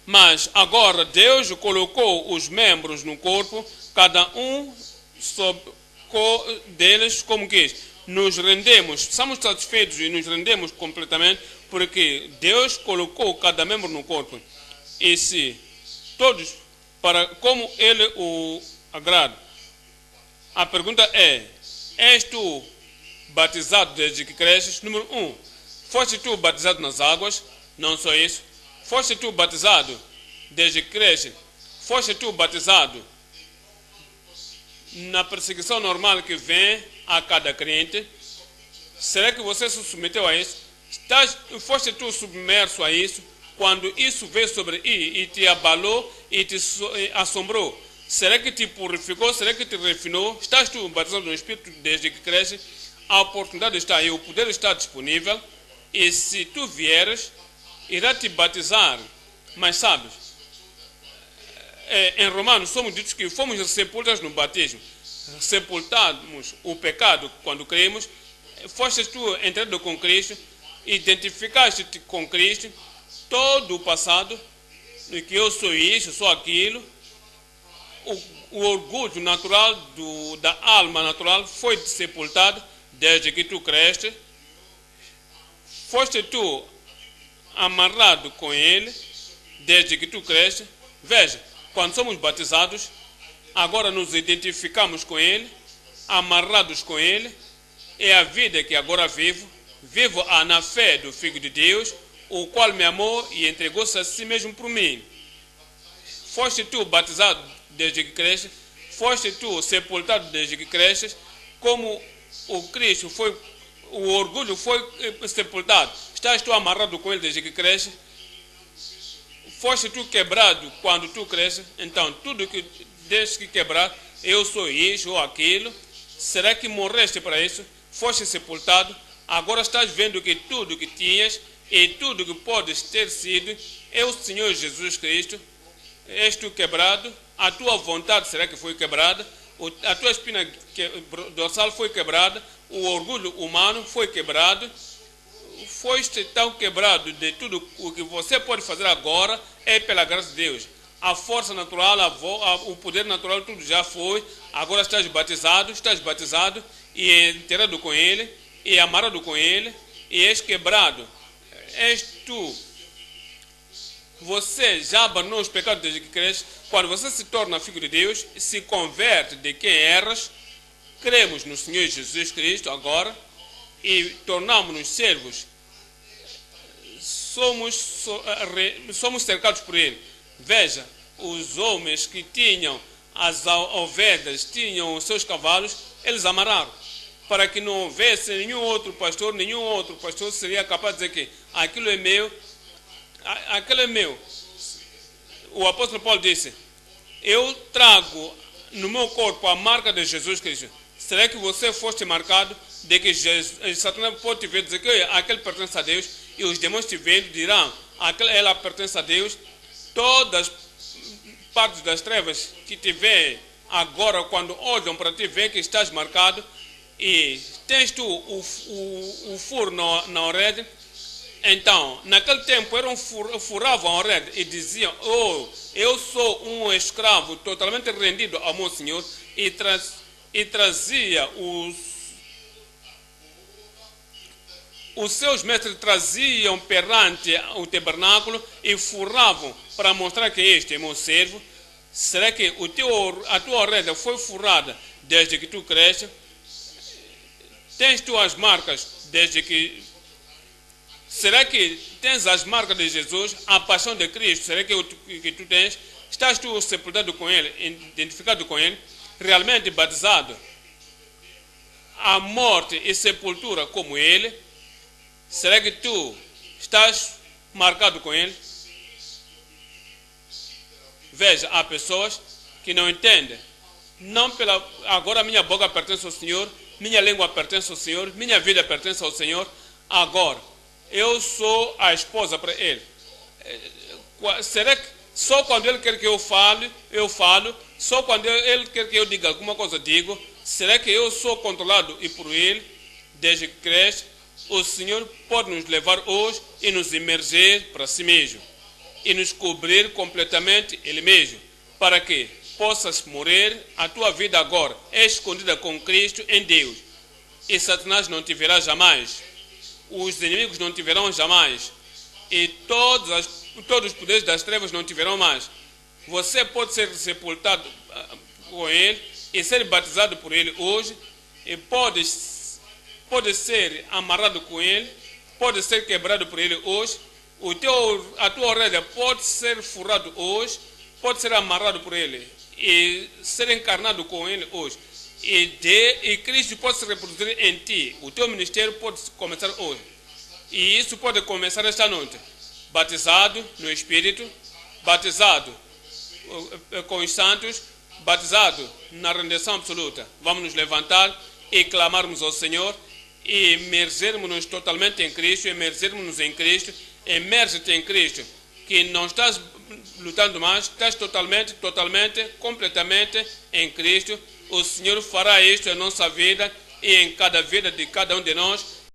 Mas agora Deus colocou os membros no corpo, cada um deles como quis. Nos rendemos, estamos satisfeitos e nos rendemos completamente, porque Deus colocou cada membro no corpo. E se todos, para como Ele o agrada. A pergunta é, és tu batizado desde que cresces? Número 1, foste tu batizado nas águas? Não só isso. Foste tu batizado desde que cresces? Foste tu batizado na perseguição normal que vem a cada crente? Será que você se submeteu a isso? Foste tu submerso a isso? Quando isso veio sobre ti e te abalou e te assombrou, será que te purificou? Será que te refinou? Estás tu batizado no Espírito desde que cresces? A oportunidade está aí, o poder está disponível, e se tu vieres, irá te batizar. Mas sabes, em Romanos somos ditos que fomos sepultados no batismo. Sepultamos o pecado quando cremos. Foste tu entrado com Cristo, identificaste-te com Cristo, todo o passado, de que eu sou isso, sou aquilo. O orgulho natural da alma natural foi sepultado desde que tu cresces. Foste tu amarrado com ele desde que tu cresces. Veja, quando somos batizados, agora nos identificamos com Ele, amarrados com Ele, é a vida que agora vivo na fé do Filho de Deus, o qual me amou e entregou-se a si mesmo por mim. Foste tu batizado desde que cresces, foste tu sepultado desde que cresces, como o Cristo foi, o orgulho foi sepultado. Estás tu amarrado com Ele desde que cresces, foste tu quebrado quando tu cresces, então tudo que desde que quebrar, eu sou isso ou aquilo, será que morreste para isso? Foste sepultado, agora estás vendo que tudo que tinhas e tudo que podes ter sido é o Senhor Jesus Cristo. És tu quebrado, a tua vontade será que foi quebrada, a tua espina dorsal foi quebrada, o orgulho humano foi quebrado, foste tão quebrado de tudo o que você pode fazer agora é pela graça de Deus. A força natural, o poder natural, tudo já foi, agora estás batizado e enterrado com Ele, e amarrado com Ele, e és quebrado. És tu. Você já abandonou os pecados desde que cresce. Quando você se torna filho de Deus, se converte de quem eras, cremos no Senhor Jesus Cristo agora e tornamos-nos servos. Somos cercados por Ele. Veja, os homens que tinham as ovelhas, tinham os seus cavalos, eles amarraram, para que não houvesse nenhum outro pastor seria capaz de dizer que aquilo é meu, aquilo é meu. O apóstolo Paulo disse, eu trago no meu corpo a marca de Jesus Cristo. Será que você foste marcado de que Satanás pode te ver dizer que aquele pertence a Deus, e os demônios te vendo dirão, ela pertence a Deus? Todas as partes das trevas que te veem agora, quando olham para ti, veem que estás marcado, e tens tu o furo na orelha. Então, naquele tempo, furavam a orelha e diziam, eu sou um escravo totalmente rendido ao meu Senhor, e trazia os seus mestres traziam perante o tabernáculo e furavam para mostrar que este é meu servo. Será que a tua orelha foi furada desde que tu cresces? Tens tu as marcas desde que... Será que tens as marcas de Jesus, a paixão de Cristo? Será que tu tens? Estás tu sepultado com Ele, identificado com Ele, realmente batizado? A morte e sepultura como Ele? Será que tu estás marcado com Ele? Veja, há pessoas que não entendem. Agora minha boca pertence ao Senhor, minha língua pertence ao Senhor, minha vida pertence ao Senhor. Agora, eu sou a esposa para Ele. Será que só quando Ele quer que eu falo? Só quando Ele quer que eu diga alguma coisa, digo? Será que eu sou controlado e por Ele desde que cresce? O Senhor pode nos levar hoje e nos imergir para si mesmo e nos cobrir completamente Ele mesmo, para que possas morrer a tua vida agora escondida com Cristo em Deus, e Satanás não te verá jamais, os inimigos não te verão jamais, e todos os poderes das trevas não te verão mais. Você pode ser sepultado com Ele e ser batizado por Ele hoje, e pode ser amarrado com Ele, pode ser quebrado por Ele hoje. A tua orelha pode ser furado hoje, pode ser amarrado por Ele e ser encarnado com Ele hoje. E Cristo pode se reproduzir em ti. O teu ministério pode começar hoje. E isso pode começar esta noite. Batizado no Espírito, batizado com os santos, batizado na rendição absoluta. Vamos nos levantar e clamarmos ao Senhor e imergirmos-nos totalmente em Cristo, imergirmos-nos em Cristo. Emerge-te em Cristo, que não estás lutando mais, estás totalmente, completamente em Cristo. O Senhor fará isto em nossa vida e em cada vida de cada um de nós.